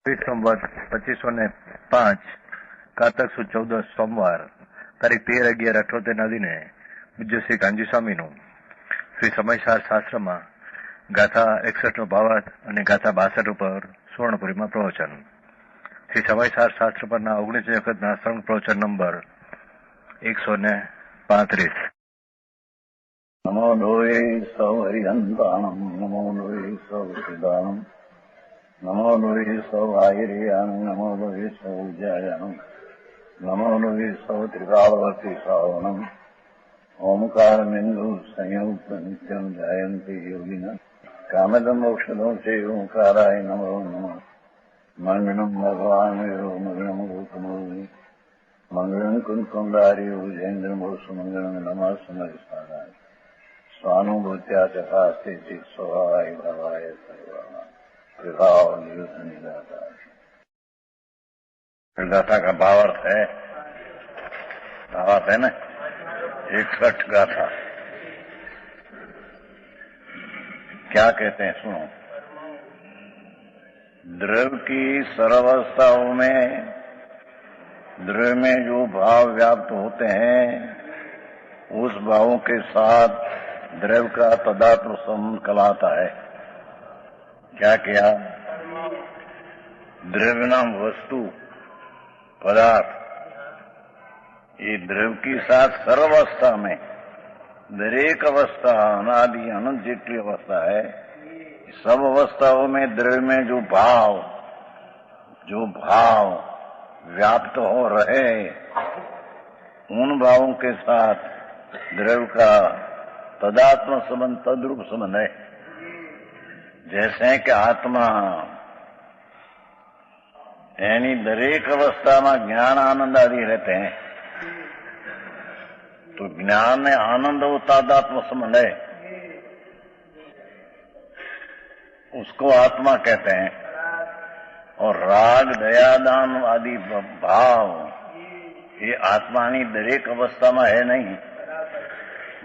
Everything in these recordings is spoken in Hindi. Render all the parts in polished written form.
संवत 2505 કારતક સુદ 14 સોમવાર તારીખ 13/11/78 દિને પૂજ્ય શ્રી કાનજી સ્વામીનું શ્રી સમયસાર શાસ્ત્રમાં ગાથા 61નો ભાવાર્થ અને ગાથા 62 ઉપર સુવર્ણપુરીમાં પ્રવચન. શ્રી સમયસાર શાસ્ત્ર પરના 19 વખતના સંઘ પ્રવચન નંબર 135. નમો લોહે સૌ હરિહંતાણમ, નમો લોહે સૌ સિદ્ધાણમ, નમો લોહે સૌ આયર્યાણમ, નમો લોહે સૌ વિજયાણમ, નમો લોહે સૌ ત્રિકાળવતી શ્રાવણમ. ઓમકારમિંદુ સંયુક્ત નિત્યમ જાયંતિ યોગિના કામદમ મોક્ષદો છે ઓંકારાય નમો નમઃ. મંગળમ ભગવાન વિરો મંગળમ ગોતમોહિ મંગળમ કુંકુંડાર્યો જૈન્દ્રમો સુમંગળમ નમઃ સમરિસાદાય स्वानुभूत्या तथा स्थिति स्वभावाय भावाय सर्वना विभाव निरुद्ध निराता. गाथा का भावार्थ है, भावार्थ है ना 61 गाथा. क्या कहते हैं सुनो. द्रव्य की सर्वावस्थाओं में द्रव्य में जो भाव व्याप्त होते हैं उस भावों के साथ द्रव्य का तदात्म संबंध कहलाता है. क्या किया? द्रव्य नाम वस्तु पदार्थ ये द्रव्य के साथ सर्वावस्था में दरेक अवस्था अनादि अनंत जितनी अवस्था है सब अवस्थाओं में द्रव्य में जो भाव व्याप्त हो रहे उन भावों के साथ द्रव्य का तदात्म संबंध तद्रूप संबंध है. जैसे कि आत्मा यानी दरेक अवस्था में ज्ञान आनंद आदि रहते हैं तो ज्ञान में आनंद और तादात्म संबंध है, उसको आत्मा कहते हैं. और राग दयादान आदि भाव ये आत्मा की दरेक अवस्था में है नहीं.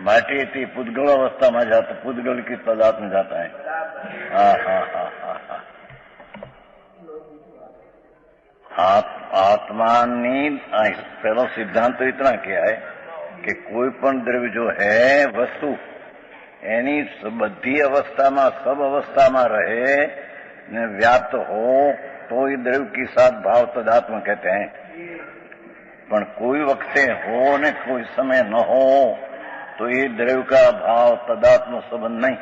माटी पुद्गल अवस्था में जाता, पुद्गल की तदात में जाता है. आत्मानी पहला सिद्धांत तो इतना किया है कि कोई पण द्रव्य जो है वस्तु यानी बधी अवस्था में सब अवस्था में रहे ने व्याप्त हो तो ही द्रव्य के साथ भाव तदात्म कहते हैं. पण कोई वक्ते हो ने कोई समय न हो तो ये द्रव्य का भाव तदात्म संबंध नहीं.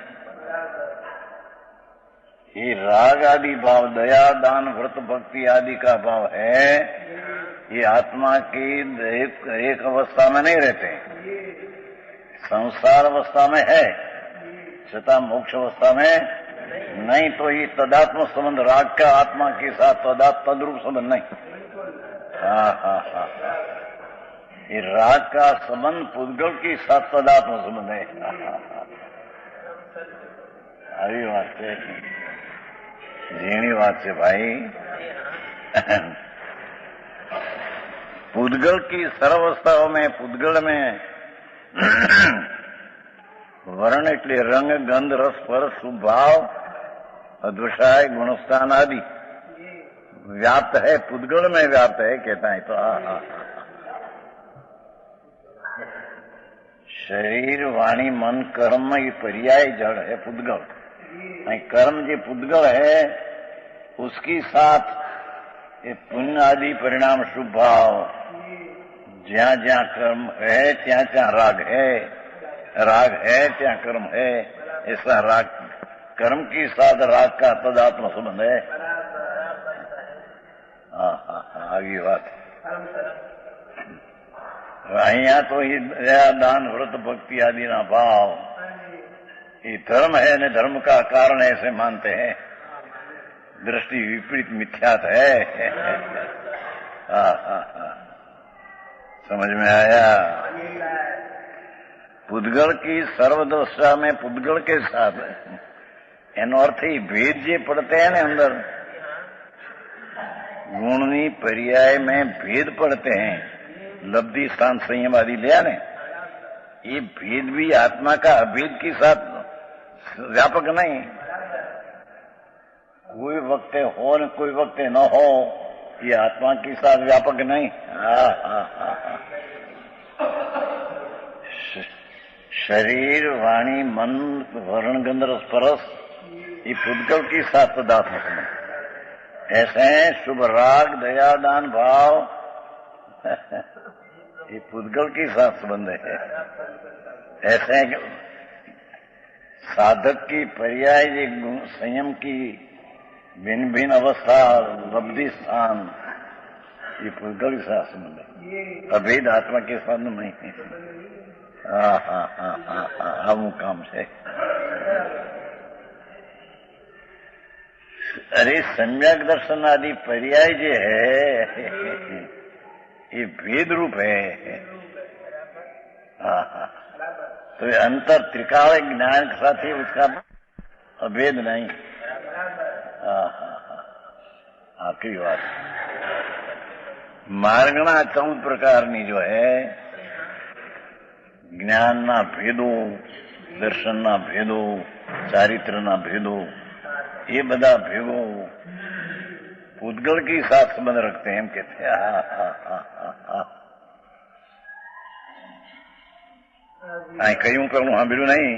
ये राग आदि भाव दया दान व्रत भक्ति आदि का भाव है ये आत्मा की एक अवस्था में नहीं रहते, संसार अवस्था में है छता मोक्ष अवस्था में नहीं. तो ये तदात्म संबंध राग का आत्मा के साथ तद्रूप संबंध नहीं. ये राग का संबंध पुद्गल की साथ तदात्म संबंध है. આવી વાત છે, ઝીણી વાત છે ભાઈ. पुद्गल की सर्वावस्थाओं में पुद्गल में वर्ण એટલે રંગ ગંધ રસ સ્પર્શ સુભાવ અદ્વશાય ગુણસ્થાન आदि व्याप्त है, पुद्गल में व्याप्त है कहता है. तो शरीर वाणी मन कर्म ये पर्याय जड़ है पुद्गल. कर्म जो पुद्गल है उसके साथ ये पुण्य आदि परिणाम शुभ भाव ज्या ज्या कर्म है त्या त्या राग है त्या कर्म है. ऐसा राग कर्म के साथ राग का तदात्म संबंध है. आगे बात અહીંયા તો એ दान व्रत भक्ति आदि ना भाव ये धर्म है ने धर्म का कारण ऐसे मानते हैं. दृष्टि विपरीत मिथ्यात है. समझ में आया? पुद्गल की सर्वदशा में पुद्गल के साथ एनो अर्थ ही भेद जे पड़ते हैं ने अंदर गुणनी पर्याय में भेद पड़ते हैं. लब्धि स्थान संयम आदि लिया ने ये भेद भी आत्मा का अभेद के साथ व्यापक नहीं. कोई वक्ते हो न कोई वक्ते न हो, ये आत्मा के साथ व्यापक नहीं। शरीर, वाणी, मन, वर्ण, गंध, रस, परस, ये पुद्गल के साथ तदात्म संबंध। ऐसे शुभ राग, दया, दान, भाव, ये पुद्गल के साथ संबंध है। ऐसे साधक की पर्याय संयम की भिन्न भिन्न अवस्था, लब्धि स्थान, ये पुद्गल के साथ संबंध है, अभेद आत्मा के साथ नहीं है। हम काम से अरे सम्यक दर्शन आदि पर्याय जो है ये भेद रूप है। तो ये अंतर त्रिकाल ज्ञान के साथ ही उसका अभेद नहीं। आखिरी बात, मार्गना 14 प्रकारनी जो है ज्ञानना भेदो, दर्शनना भेदो, चारित्रना भेदो, ये बदा भेगो पुद्गल के साथ संबंध रखते हैं। हम कहते हैं कहूं करूं हाँ बिल्कुल नहीं।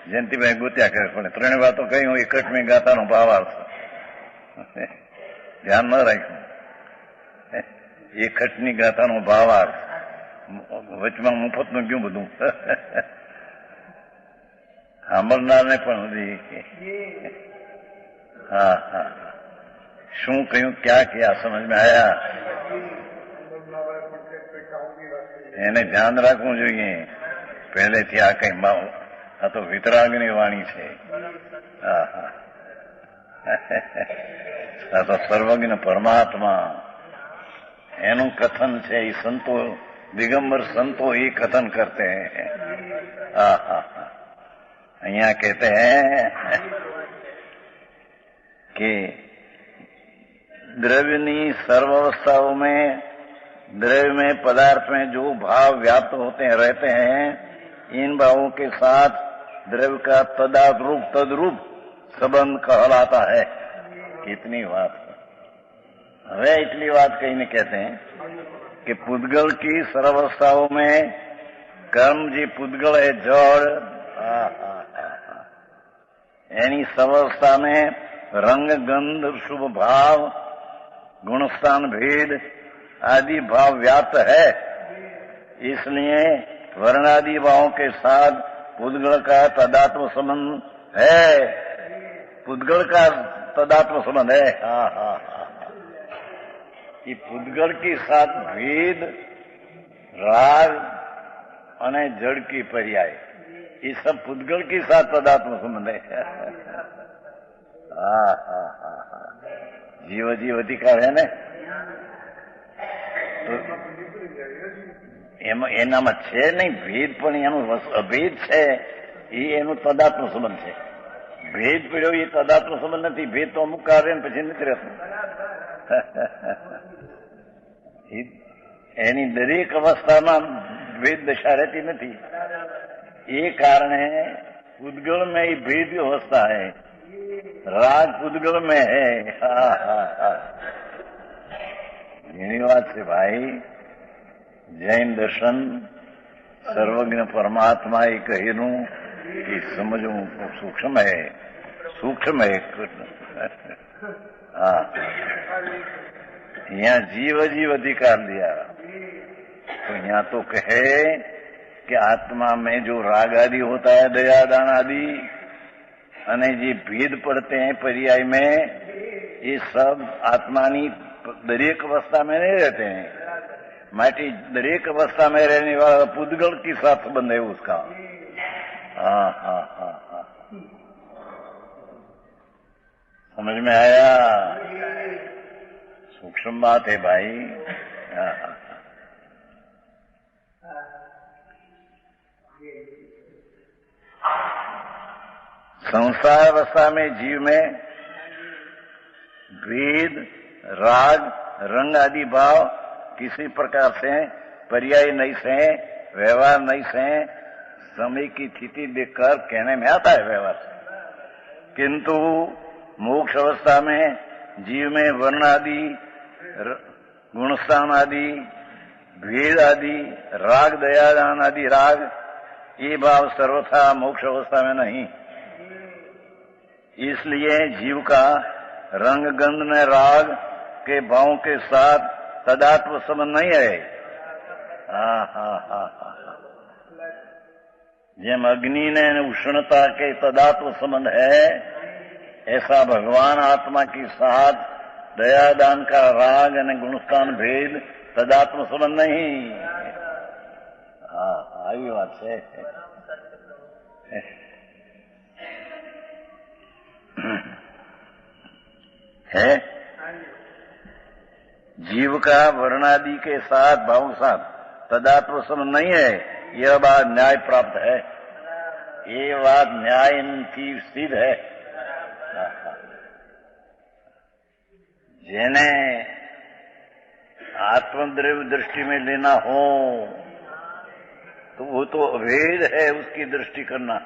जयंती भाई गोत्या करे त्रण बातों कहूं एकट में गाता नो भावार्थ ध्यान न राख्યું। એકટની ગાતાનો ભાવાર્થ વચમાં મુફતનું ક્યું બધું સાંભળનારને પણ શું કહ્યું, ક્યાં કિયા, સમજ में आया, એને ધ્યાન રાખવું જોઈએ પહેલેથી। આ કઈ આ તો વિતરાગની વાણી છે। આ તો સર્વજ્ઞ પરમાત્મા એનું કથન છે। એ સંતો દિગંબર સંતો ये कथन करते हैं। અહીંયા कहते हैं कि द्रव्यनी सर्वावस्थाओं में, द्रव्य में, पदार्थ में जो भाव व्याप्त होते हैं, रहते हैं, इन भावों के साथ द्रव्य का तद्रूप संबंध कहलाता है। इतनी बात। હવે એટલી વાત કહીને कहते हैं कि पुद्गल की सर्वावस्थाओं में कर्म जी पुद्गल है जड़, यानी सर्वावस्था में रंग, गंध, शुभ भाव, गुणस्थान भेद आदि भाव व्याप्त है। इसलिए वर्णादि भावों के साथ पुद्गल का तदात्म संबंध है। पुद्गल का तदात्म संबंध है। ये पुद्गल के साथ भेद, राग और जड़ की पर्याय, ये सब पुद्गल के साथ तदात्म संबंध है। जीव जीव अधिकार है ने तो એનામાં છે નહીં ભેદ, પણ એનો અભેદ છે એ એનું તદાત્મ સંબંધ છે। ભેદ પડ્યો એ તદાત્મ સંબંધ નથી। ભેદ તો અમુક કાર્ય પછી નથી રહેતો। એની દરેક અવસ્થામાં ભેદ દશા રહેતી નથી। એ કારણે पुद्गल में ही भेद अवस्था है, राग पुद्गल में है। એની વાત છે ભાઈ। જૈન દર્શન સર્વજ્ઞ પરમાત્મા એ કહેલું એ સમજવું સૂક્ષ્મ है, सूक्ष्म है। यहाँ जीव अधिकार दिया तो यहाँ तो कहे कि आत्मा में जो राग आदि होता है, दया दान आदि, अने जी भेद पड़ते हैं पर्याय में, ये सब आत्मानी दरेक अवस्था में नहीं रहते हैं। माटी दरेक अवस्था में रहने वाला पुद्गल के साथ संबंध है उसका। समझ में आया? सूक्ष्म बात है भाई। संसार अवस्था में जीव में भेद, राग, रंग आदि भाव किसी प्रकार से पर्याय नहीं से, व्यवहार नहीं से, समय की स्थिति देखकर कहने में आता है व्यवहार से। किंतु मोक्ष अवस्था में जीव में वर्ण आदि, गुणस्थान आदि, भेद आदि, राग दयादान आदि राग, ये भाव सर्वथा मोक्ष अवस्था में नहीं। इसलिए जीव का रंग गंध में राग के भावों के साथ तदात्म संबंध नहीं है। जेम अग्नि ने उष्णता के तदात्म संबंध है, ऐसा भगवान आत्मा के साथ दयादान का राग और गुणस्थान भेद तदात्म संबंध नहीं। आई बात है। जीव का वर्णादि के साथ भाव साथ तदात्म संबंध नहीं है, यह बात न्याय प्राप्त है। ये बात न्याय की सिद्ध है। जेने आत्मद्रव्य दृष्टि में लेना हो तो वो तो अभेद है, उसकी दृष्टि करना।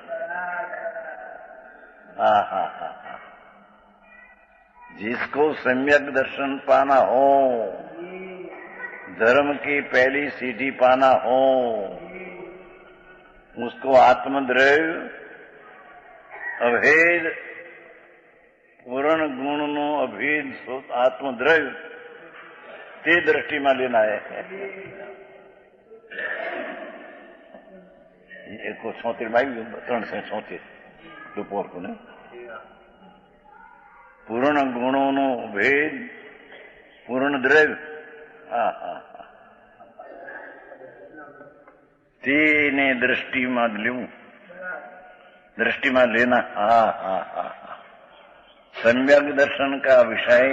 जिसको सम्यक दर्शन पाना हो, धर्म की पहली सीढ़ी पाना हो, उसको आत्मद्रव्य अभेद पूर्ण गुण नो अभेद आत्मद्रव्य ते दृष्टि में लेना है। एक 76 में 376 दोपहर को ने पूर्ण गुणों नो भेद पूर्ण द्रव्य तेने दृष्टि में लू, दृष्टि में लेना। सम्यक दर्शन का विषय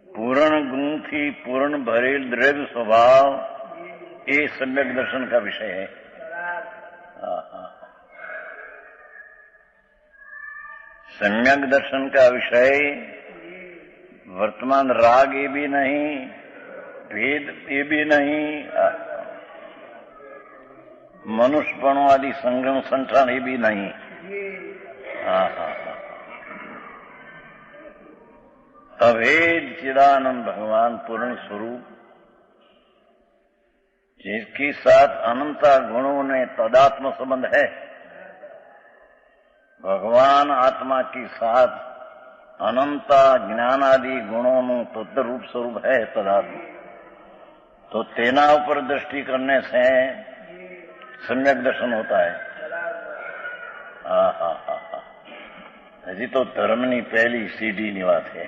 पूर्ण गुण थी पूर्ण भरेल द्रव्य स्वभाव, ये सम्यक दर्शन का विषय है। सम्यक दर्शन का विषय वर्तमान राग ये भी नहीं, भेद ये भी नहीं, मनुष्यपणों आदि संगम संठान ये भी नहीं। अभेद चिदानंद भगवान पूर्ण स्वरूप, जिसके साथ अनंता गुणों ने तदात्म संबंध है। भगवान आत्मा के साथ अनंता ज्ञान आदि गुणों में तत्व रूप स्वरूप है तदात्म। तो तेना ऊपर दृष्टि करने से सम्यक दर्शन होता है। हजी तो धर्मनी पहली सीढ़ी ની વાત है,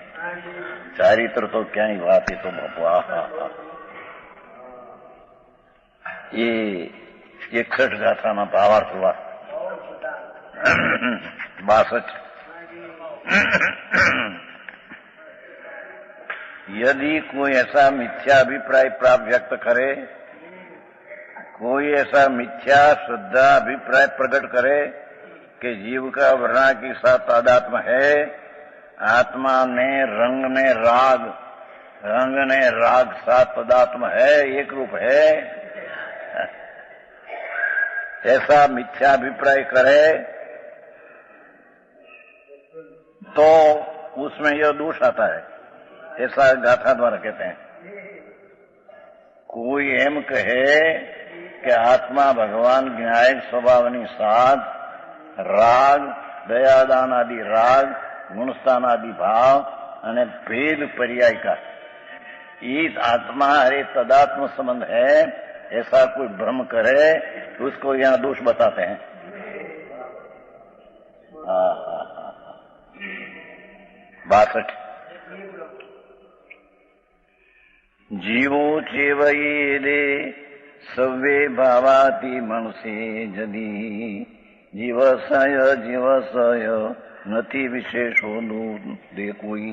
ચારિત્ર तो ક્યાંય વાત है। तो બાપુ ये 61 गाथा भावार्थ हुआ 62। यदि कोई ऐसा मिथ्या अभिप्राय प्राप्त व्यक्त करे, कोई ऐसा मिथ्या श्रद्धा अभिप्राय प्रकट करे कि जीव का वर्णा के साथ तादात्म्य है, आत्मा ने रंग ने राग, रंग ने राग साथ तादात्म्य है, एक रूप है, ऐसा मिथ्या अभिप्राय करे तो उसमें यह दोष आता है। ऐसा गाथा द्वारा कहते हैं। कोई एम कहे कि आत्मा भगवान ज्ञायक स्वभावनी साथ राग दयादान आदि राग गुणस्थान आदि भाव અને भेद पर्याय का इस आत्मा अरे तदात्म संबंध है, ऐसा कोई भ्रम करे तो उसको यहाँ दोष बताते हैं। 62 जीवो चेवयेदे सव्वे भावाति मनसे जदी जीवसय जीवसय नति विशेषो दे कोई।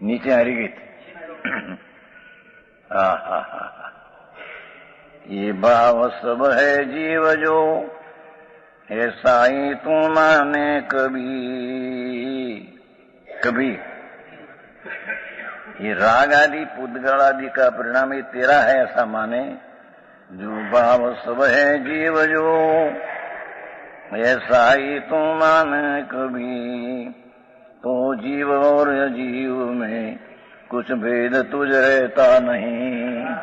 नीचे हरिगीत ये भाव सब है जीव जो ऐसा ही तू माने कभी कभी। ये राग आदि पुद्गल आदि का परिणाम ये तेरा है ऐसा माने। जो भाव सब है जीव जो ऐसा ही तो माने कभी, तो जीव और अजीव में कुछ भेद तुझ रहता नहीं।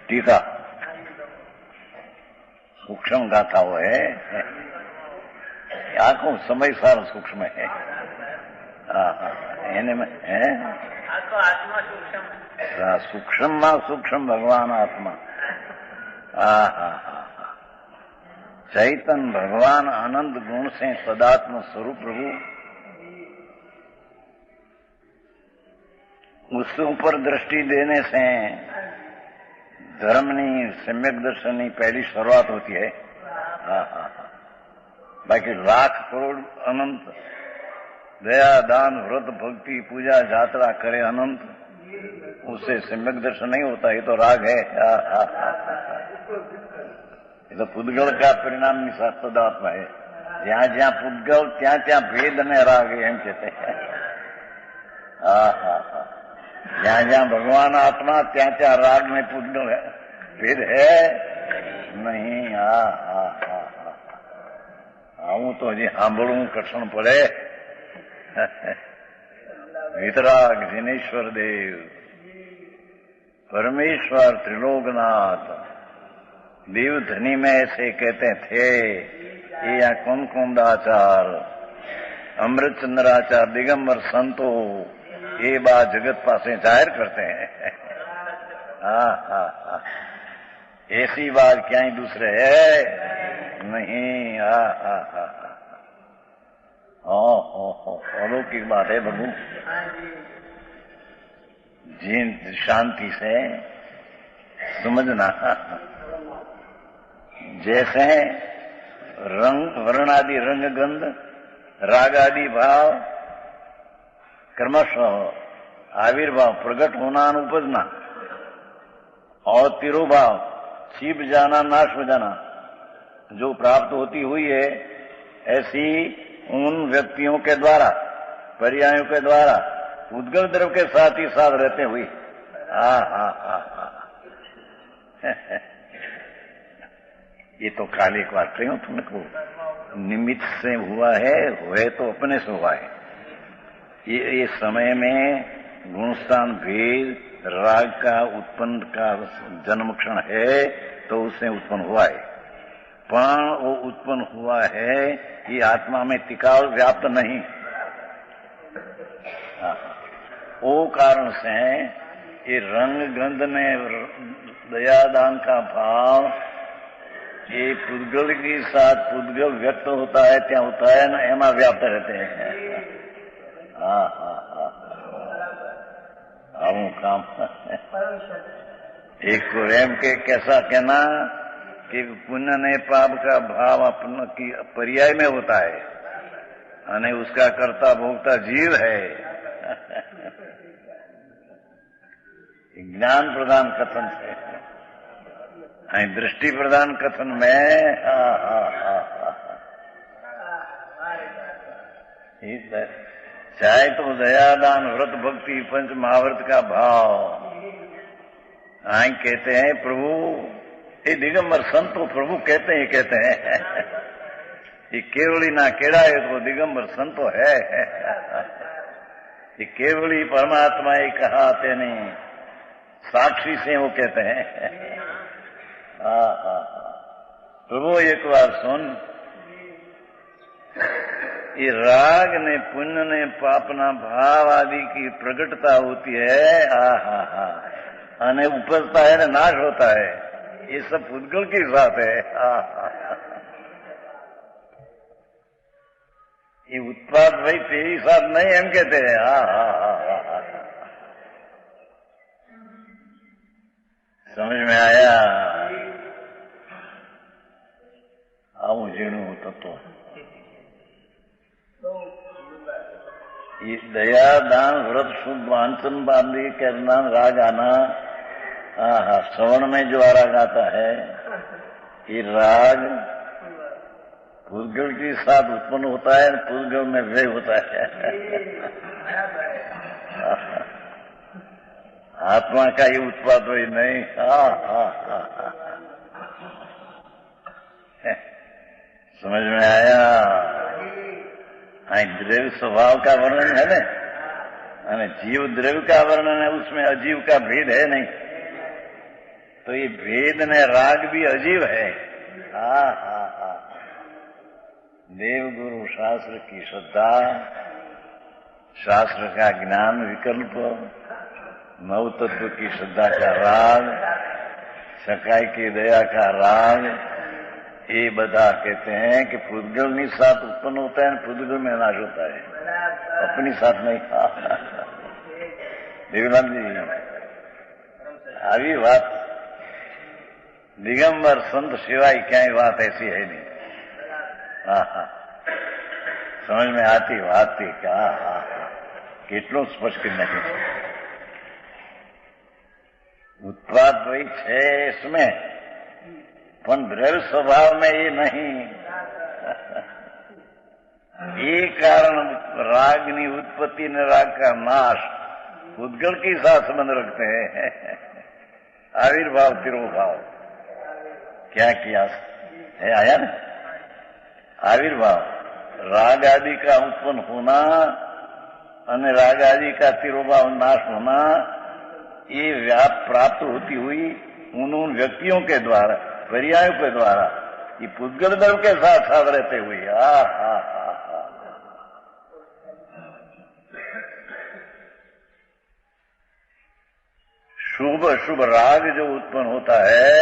टीका सूक्ष्म गाथा हो है, आंखों समय सारा सूक्ष्म है। એને આત્મા સૂક્ષ્મમાં સૂક્ષ્મ ભગવાન આત્મા. चैतन भगवान आनंद गुण से सदात्म स्वरूप प्रभु, उसके ऊपर दृष्टि देने से धर्मनी सम्यक दर्शननी पहली शुरुआत होती है। बाकी लाख करोड़ अनंत दया दान व्रत भक्ति पूजा यात्रा करे अनंत, उससे सम्यक दर्शन नहीं होता। ये तो राग है, ये तो पुद्गल का परिणाम निशात्मदात्मा है। जहां जहां पुद्गल ત્યાં ત્યાં ભેદ અને રાગ એમ કહેते हैं। जहां जहां भगवान आत्मा ત્યાં ત્યાં राग में पुद्गल है, भेद है नहीं। હું તો હજી સાંભળવું કઠણ પડે। वितराग जिनेश्वर देव परमेश्वर त्रिलोकनाथ देव धनी में ऐसे कहते थे। ये यहाँ कौन दाचार अमृत चंद्राचार दिगंबर संतो ये बात जगत पासे जाहिर करते हैं। ऐसी बात क्या ही दूसरे है नहीं। अलौकिक बात है प्रभु। जिन शांति से समझना, जैसे रंग वर्ण आदि रंग गंध राग आदि भाव क्रमशः आविर्भाव प्रकट होना उपजना और तिरुभाव छिप जाना नाश हो जाना जो प्राप्त होती हुई है, ऐसी उन व्यक्तियों के द्वारा पर्यायों के द्वारा उद्गल द्रव के साथ ही साथ रहते हुए ये तो खाली एक बात कही तुमको निमित्त से हुआ है, हुए तो अपने से हुआ है। ये समय में गुणस्थान भेद राग का उत्पन्न का जन्म क्षण है तो उससे उत्पन्न हुआ है, पण वो उत्पन्न हुआ है ये आत्मा में टिकाव व्याप्त नहीं। वो कारण से ये रंग गंध में दयादान का भाव ये पुद्गल के साथ पुद्गल व्यक्त होता है क्या होता है ना, एमा व्याप्त रहते हैं। आऊं काम एक को एम के कैसा कहना कि पुण्य ने पाप का भाव अपना की पर्याय में होता है और उसका कर्ता भोक्ता जीव है। ज्ञान प्रदान कथन से दृष्टि प्रदान कथन में चाहे तो दयादान व्रत भक्ति पंच महाव्रत का भाव कहते हैं प्रभु ये दिगंबर संतो प्रभु कहते हैं ये केवली ना केड़ा है तो दिगंबर संतो है। ये केवली परमात्मा ही कहा तेने साक्षी से वो कहते हैं। प्रभु एक बार सुन, ये राग ने पुण्य ने पापना भाव आदि की प्रकटता होती है अने उपजता है ना नाश होता है, ये सब पुद्गल की बात है। ये उत्पाद भाई तेरी साथ नहीं हम कहते हैं। समझ में आया? आऊं जीणु तत्व ये दया दान व्रत शुभ वांचन बांधी करना राग आना श्रवण में जो राग आता है ये राग पुद्गल के साथ उत्पन्न होता है, पुद्गल में व्यय होता है। आत्मा का ये उत्पाद ही नहीं। समझ में आया? द्रव्य स्वभाव का वर्णन है ना, जीव द्रव्य का वर्णन है, उसमें अजीव का भेद है नहीं। तो ये भेद ने राग भी अजीव है। देव गुरु शास्त्र की श्रद्धा, शास्त्र का ज्ञान विकल्प, नव तत्व की श्रद्धा का राग, सकाई की दया का राग, ये बता कहते हैं कि पुद्गल ની साथ उत्पन्न होता है, पुद्गल में नाश होता है, अपनी साथ नहीं। देवलाल जी આવી વાત દિગંબર સંત સિવાય ક્યાંય વાત ऐसी है नहीं। समझ में आती बात थी क्या? કેટલું સ્પષ્ટ કરી નાખ્યું। उत्पाद वही है इसमें, पण द्रव्य स्वभाव में ये नहीं। ये कारण रागनी उत्पत्ति ने राग का नाश पुद्गल के साथ संबंध रखते हैं। आविर्भाव तिरोभाव क्या किया है, आया ना? आविर्भाव राग आदि का उत्पन्न होना और राग आदि का तिरोभाव नाश होना, ये व्याप प्राप्त होती हुई उन व्यक्तियों के द्वारा, पर्यायों के द्वारा, ये पुद्गल द्रव्य के साथ साथ रहते हुए। शुभ शुभ राग जो उत्पन्न होता है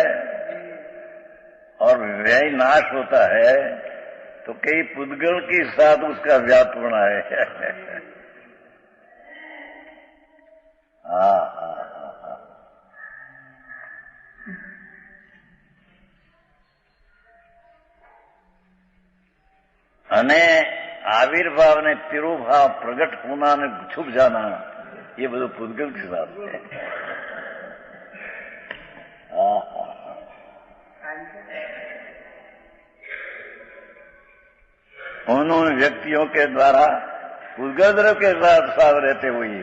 और व्यय नाश होता है, तो कई पुद्गल के साथ उसका व्यापना है। અને આવિર્ભાવ ને તિરુભાવ પ્રગટ હોના ને છુપ જાના, ये બધું પુદ્ગલ की बात है। उन व्यक्तियों के द्वारा पुद्गल द्रव्य के साथ साथ रहते हुए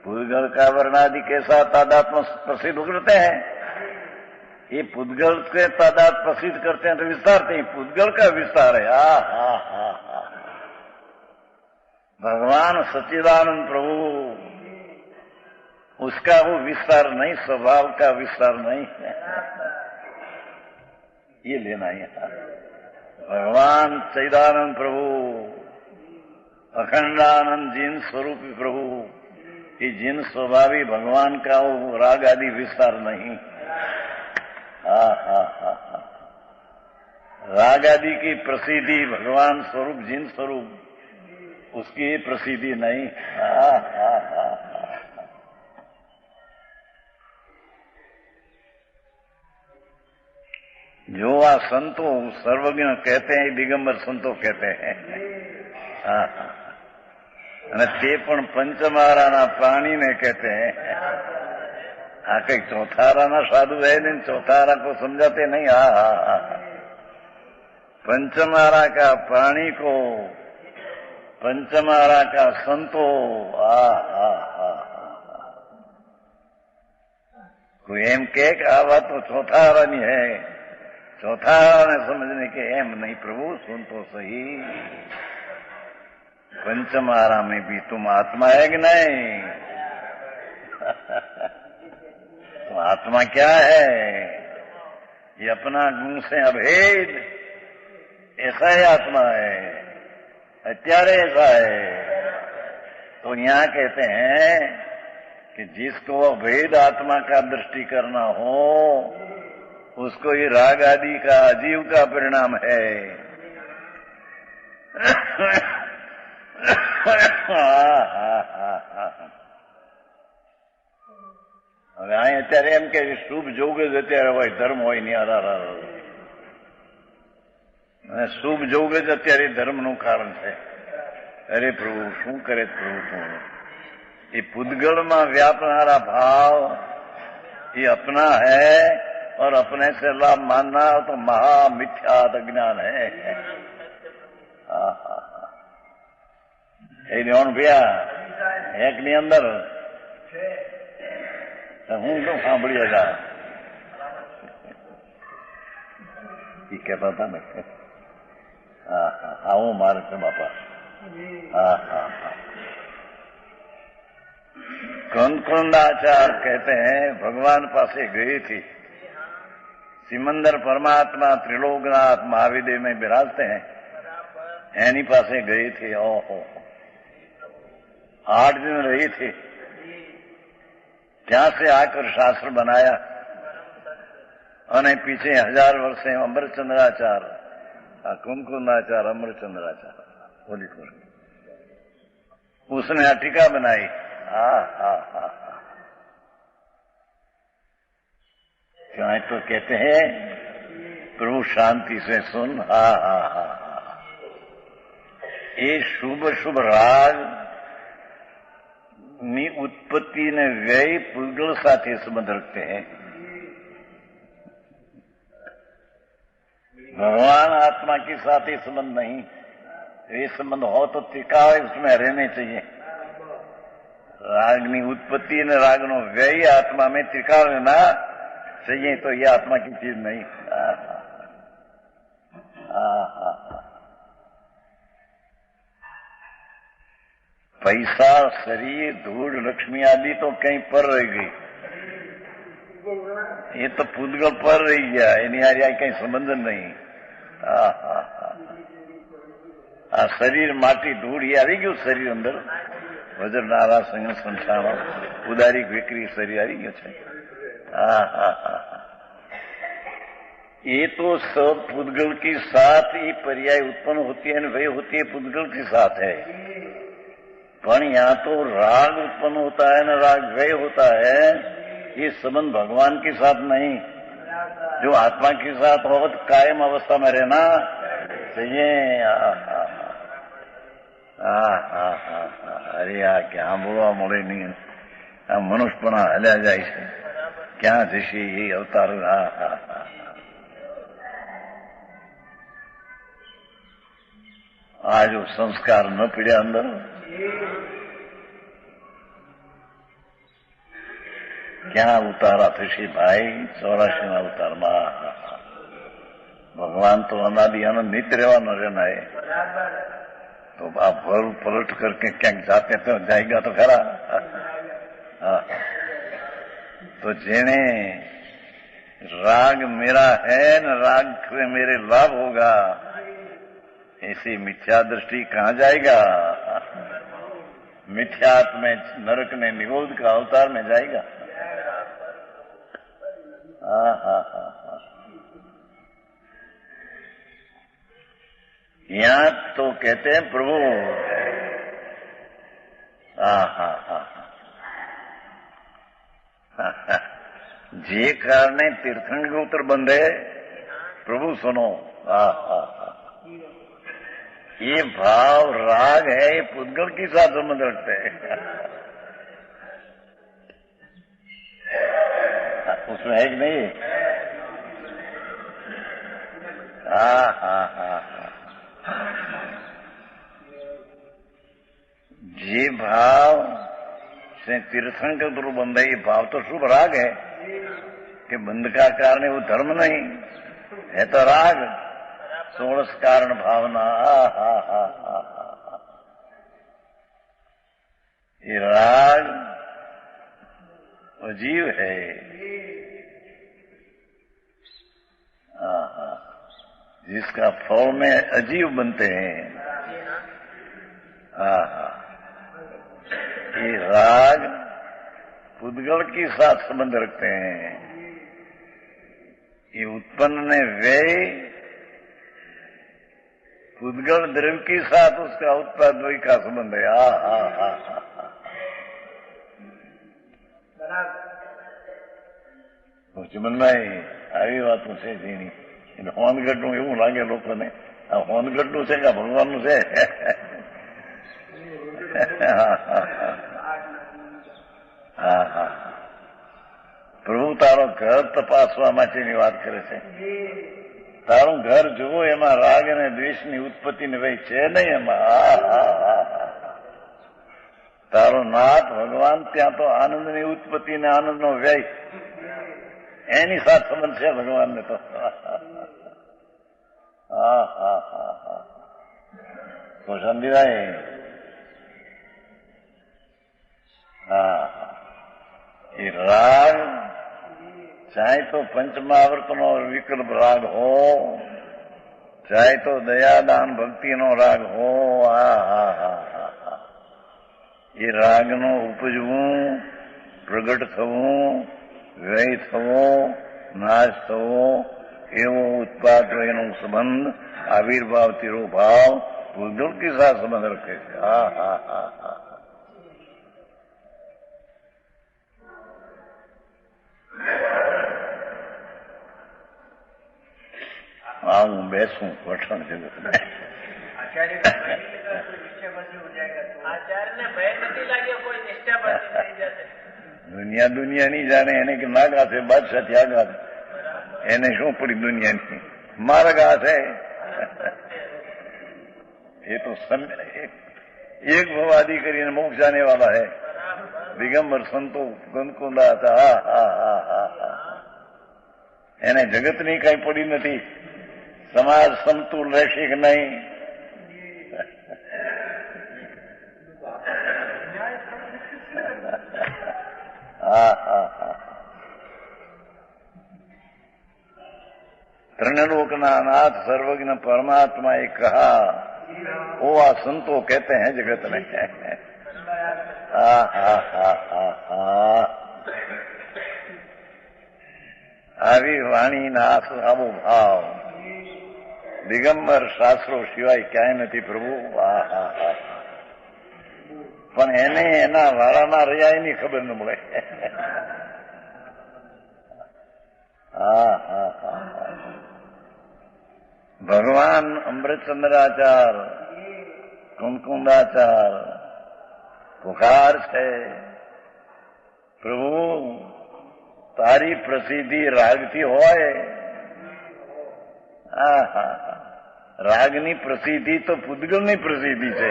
पुद्गल का वर्णादि के साथ तादात्म्य प्रसिद्ध करते हैं। ये पुद्गल के तादाद प्रसिद्ध करते हैं तो विस्तारते हैं, पुद्गल का विस्तार है। भगवान सच्चिदानंद प्रभु, उसका वो विस्तार नहीं, स्वभाव का विस्तार नहीं है। ये लेना ही भगवान सच्चिदानंद प्रभु, अखंडानंद जिन स्वरूपी प्रभु, ये जिन स्वभावी भगवान का वो राग आदि विस्तार नहीं। राग आदि की प्रसिद्धि भगवान स्वरूप जिन स्वरूप, उसकी प्रसिद्धि नहीं। जो आ संतो सर्वज्ञ कहते हैं, दिगंबर संतो कहते हैं। અને તે પણ પંચમહારાના પ્રાણીને कहते हैं। कई चौथारा साधु है नहीं, चौथारा को समझाते नहीं। पंचमारा का प्राणी को, पंचमारा का संतो। कोई एम के आ बात तो चौथारा नहीं है, चौथारा ने समझने के एम नहीं प्रभु, सुन तो सही। पंचमारा में भी तुम आत्मा है कि नहीं? तो आत्मा क्या है? ये अपना गुण से अभेद, ऐसा ही आत्मा है, अत्यारे ऐसा है। तो यहाँ कहते हैं कि जिसको अभेद आत्मा का दृष्टि करना हो, उसको ये राग आदि का अजीव का परिणाम है। હવે અહીં અત્યારે એમ કે શુભ જોગ જ અત્યારે હોય, ધર્મ હોય નહીં। અને શુભ જોગ જ અત્યારે ધર્મનું કારણ છે। અરે પ્રભુ શું કરે પ્રભુ તું? ये पुद्गल में व्यापनारा भाव ये अपना है, और अपने से लाभ मानना तो महामिथ्या अज्ञान है। भैया એકની અંદર હું શું સાંભળી હતા એ કહેતા હતા ને. હા હા આવું મારે છે બાપા. હા હા હા. कंकुंडाचार्य कहते हैं भगवान पासे गई थी, सिमंदर परमात्मा त्रिलोकनाथ महाविदेव में विराजते हैं, एनी पासे गई थी. ओहो 8 दिन रही थी. ત્યાં से आकर शास्त्र बनाया અને पीछे 1000 વર્ષે અમરચંદ્રાચાર, कुमकुंडाचार अमरचंद्राचार बोली उसने अटिका बनाई. हाँ हाँ हाँ क्या तो कहते हैं प्रभु शांति से सुन. हाँ हाँ हाँ ये शुभ शुभ राग ની ઉત્પત્તિ ને વ્યય પૂગલ સાથે સંબંધ રખતે हैं. भगवान आत्मा के साथ ही संबंध नहीं. ये संबंध हो तो टिकाव उसमें रहने चाहिए. रागनी उत्पत्ति ने रागनो व्यय आत्मा में टिकाव ना चाहिए तो ये आत्मा की चीज नहीं. पैसा शरीर धूल लक्ष्मी आदि तो कहीं पर रह गई. ये तो पूतगल पर रही गया. એની હારે કઈ સંબંધ નહીં. આ શરીર માટી ધૂળ એ આવી ગયું શરીર અંદર. વજર નારા સંગ સંસારો ઉદારી વિક્રી શરીર આવી ગયું છે. हाँ हाँ हाँ ये तो सब पुद्गल के साथ ही पर्याय उत्पन्न होती है, वही होती है पुद्गल के साथ है. पर यहाँ तो राग उत्पन्न होता है न राग व्यय होता है. ये संबंध भगवान के साथ नहीं. जो आत्मा के साथ हो तो कायम अवस्था में रहना चाहिए. अरे આ ક્યાં બોલવા મળે નહીં. આ મનુષ્યપણા હલ્યા જાય છે. ક્યાં જશે એ અવતાર. આ જો સંસ્કાર ન પીડ્યા અંદર ક્યાં ઉતારા થશે ભાઈ. 84ના અવતારમાં भगवान तो अनादि अनंत नित्य रहवा न रहना है. तो आप भर पलट करके क्या जाते तो जाएगा तो खरा. तो जेने राग मेरा है न राग से मेरे लाभ होगा, ऐसी मिथ्या दृष्टि कहाँ जाएगा. मिथ्यात्म में नरक ने निरोध का अवतार में जाएगा. हाँ हाँ हाँ. यहाँ तो कहते हैं प्रभु जे कारणे तीर्थंकर उत्तर बंधे प्रभु सुनो. ये भाव राग है, ये पुद्गल के साथ संबंध रखते हैं. उसमें है कि नहीं. हाँ हाँ हाँ. જે ભાવ से तीर्थंकर गुरु बंध है, ये भाव तो शुभ राग है कि बंध का कारण है वो धर्म नहीं है, तो राग 16 कारण भावना. ये राग अजीव है. जिसका फल में अजीव बनते हैं. ये राग पुद्गल के साथ संबंध रखते हैं. ये उत्पन्न ने व्यय पुद्गल द्रव्य के साथ उसका उत्पादन का संबंध है. ચમનભાઈ આવી વાતો છે જેની એટલે હોનગઢનું એવું લાગે લોકોને. આ હોનગઢનું છે કે ભગવાનનું છે. પ્રભુ તારો ઘર તપાસવા માટેની વાત કરે છે. તારું ઘર જુઓ, એમાં રાગ અને દ્વેષની ઉત્પત્તિ ને ભાઈ છે નહીં એમાં. તારો નાથ ભગવાન ત્યાં તો આનંદની ઉત્પત્તિ ને આનંદનો વ્યય એની સાથ સંબંધ છે ભગવાનને તો. હા હા હા હા તો સમજીભાઈ. હા એ રાગ ચાહે તો પંચમહાવર્તનો વિકલ્પ રાગ હો, ચાહે તો દયાદાન ભક્તિનો રાગ હો. હા હા હા હા એ રાગનો ઉપજવું, પ્રગટ થવું, વ્યય થવો, નાશ થવો, એવો ઉત્પાદ એનો સંબંધ, આવિર્ભાવ તિરોભાવ ભૂગોળ કે સાથ સંબંધ રખે છે. હા હા હા હા હા હું બેસું પઠણ જગત દુનિયા દુનિયાની જાણે એને કે નાગા છે બાદશાહ ત્યાગા એને શું પડી દુનિયાની માર્ગા છે. એ તો એક ભવાદી કરીને મોક્ષ જાને વાલા હૈ. દિગંબર સંતો ગંદકુંડા હતા. હા હા હા હા હા એને જગતની કઈ પડી નથી. સમાજ સમતુલ રહેશે કે નહીં? હા હા હા त्रिलोकना नाथ सर्वज्ञ परमात्मा एक कहा, वो आ संतो कहते हैं जगत में. આવી વાણી નાથ આવો ભાવ દિગંબર શાસ્ત્રો સિવાય ક્યાંય નથી પ્રભુ. પણ એને એના વાળાના રહ્યા એની ખબર ન મળે. ભગવાન અમૃતચંદ્રાચાર કુમકુંદાચાર પુકાર છે, પ્રભુ તારી પ્રસિદ્ધિ રાગથી હોય. રાગની પ્રસિદ્ધિ તો પૂતગલની પ્રસિદ્ધિ છે.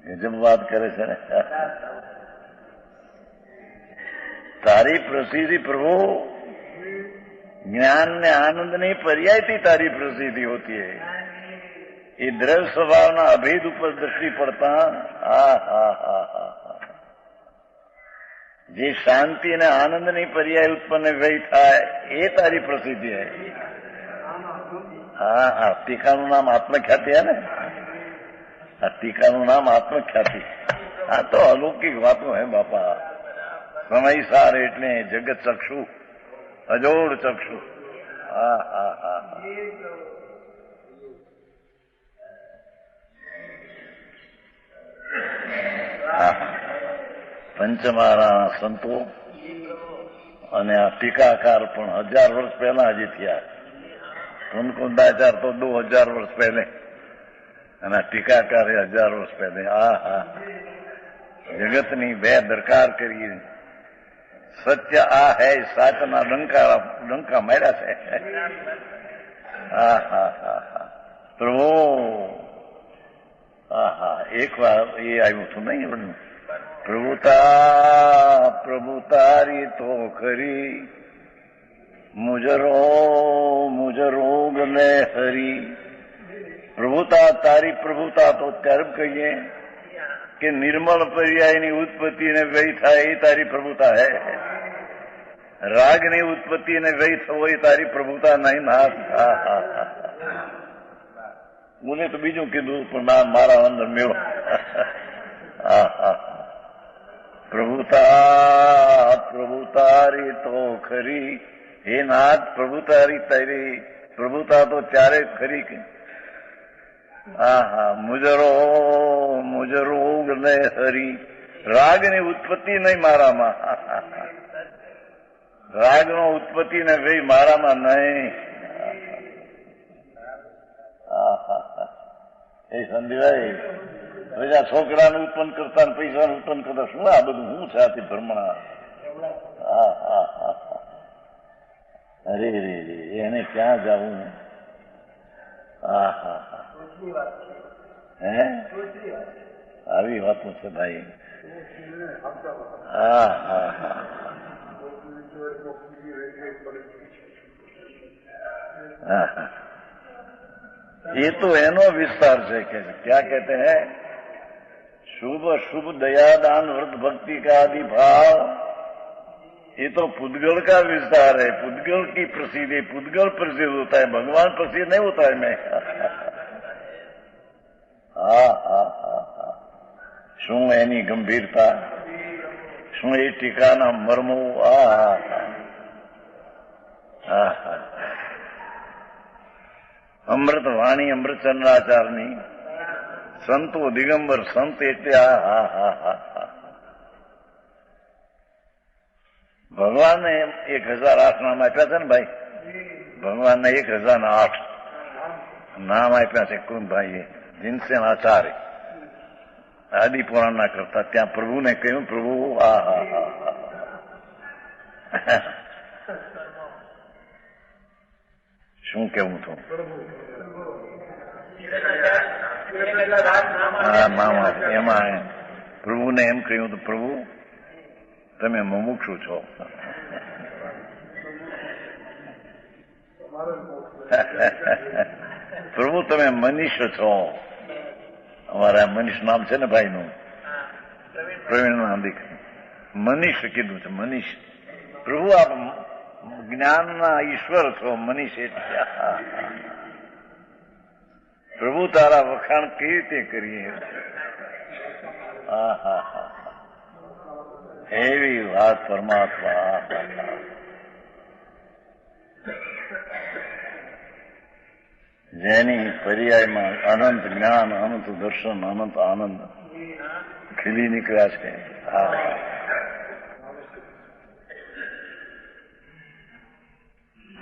ગજબ વાત કરે છે ને. તારી પ્રસિદ્ધિ પ્રભુ જ્ઞાન ને આનંદ ની पर्यायથી તારી પ્રસિદ્ધિ હોતી है. એ દ્રવ્ય સ્વભાવના અભેદ ઉપર દ્રષ્ટિ પડતા જે શાંતિ અને આનંદની પર્યાય ઉત્પન્ન વ્યય થાય એ તારી પ્રસિદ્ધિ है. હા ટીકાનું નામ આત્મખ્યાતિ હે ને. આ ટીકાનું નામ આત્મખ્યાતિ. આ તો અલૌકિક વાતો હે બાપા. સમયસાર એટલે જગત ચક્ષુ, અજોડ ચક્ષુ. પંચમહારાના સંતો અને આ ટીકાકાર પણ 1000 વર્ષ પહેલા હજી થયા. કુંદાચાર તો 2000 વર્ષ પહેલે અને ટીકાકાર 1000 વર્ષ પહેલે. જગતની બે દરકાર કરી. સત્ય આ હૈ, સાચના ડંકા માર્યા છે. પ્રભુ એક વાર એ આવ્યું હતું નહીં બધું. પ્રભુ તારી તો ખરી, મુજ રોગ ને હરી. પ્રભુતા તારી પ્રભુતા તો ત્યારે કહીએ કે નિર્મળ પર્યાયની ઉત્પત્તિ ને વ્યય થાય એ તારી પ્રભુતા હૈ. રાગની ઉત્પત્તિ ને વ્યય થવો એ તારી પ્રભુતા નહીં. મને તો બીજું કીધું પણ ના મારા અંદર મેળો. પ્રભુતારી તો ખરી. હે નાથ પ્રભુતારી તારી પ્રભુતા તો ત્યારે ખરી કે મુજ રોગ ને હરી. રાગની ઉત્પત્તિ નહીં મારામાં. રાગનો ઉત્પત્તિ ને વ્યય મારામાં નહીં. એ સંધિભાઈ બધા છોકરાને ઉત્પન્ન કરતા પૈસાને ઉત્પન્ન કરતા શું આ બધું હું છે આથી ભ્રમણા. અરે રે એને ક્યાં જવું. હા હા હા હે આવી વાતો છે ભાઈ. હા હા હા હા હા ये तो एनो विस्तार से क्या कहते हैं, शुभ शुभ दया दान व्रत भक्ति का आदि भाव, ये तो पुद्गल का विस्तार है. पुद्गल की प्रसिद्धि, पुद्गल प्रसिद्ध होता है, भगवान प्रसिद्ध नहीं होता है. मैं હા હા હા હા શું એની ગંભીરતા, શું એ ટીકાના મર્મો. હા હા હા હા અમૃત વાણી અમૃતચંદ્રાચારની, સંતો દિગંબર સંત એટલે હા હા હા હા હા ભગવાનને 1008 નામ આપ્યા છે ને ભાઈ. ભગવાનને 1008 નામ આપ્યા છે કુંભાઈએ. જીનસેન આચાર્ય આદિ પુરાણના કરતા ત્યાં પ્રભુને કહ્યું, પ્રભુ આ હા હા હા શું કેવું છું. હા મામા એમાં પ્રભુને એમ કહ્યું હતું, પ્રભુ તમે મુમુક્ષુ છો. પ્રભુ તમે મનીષ છો. અમારા મનીષ નામ છે ને ભાઈનું, પ્રવીણ નામ દીકરી મનીષ કીધું છે. મનીષ પ્રભુ આપ જ્ઞાનના ઈશ્વર છો. મનીષ એટલે પ્રભુ તારા વખાણ કેવી રીતે કરીએ. હા હા હા એવી વાત પરમાત્મા. જેની પર્યાયમાં અનંત જ્ઞાન, અનંત દર્શન, અનંત આનંદ ખીલી નીકળ્યા છે.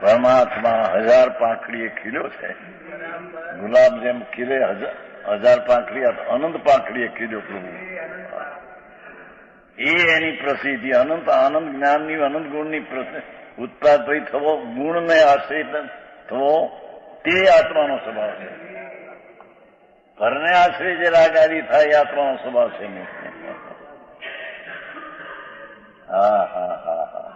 પરમાત્મા 1000 પાંખડીએ ખીલ્યો છે. ગુલાબ જેમ ખીલે 1000 પાંખડી, અનંત પાંખડીએ ખીલ્યો પ્રભુ. એ એની પ્રસિદ્ધિ અનંત આનંદ જ્ઞાનની, અનંત ગુણની ઉત્પાદભાઈ થવો, ગુણને આશ્રિત થવો, તે આત્માનો સ્વભાવ છે. ઘરને આશ્રય જે રાગાદી થાય એ આત્માનો સ્વભાવ છે નહીં. હા હા હા હા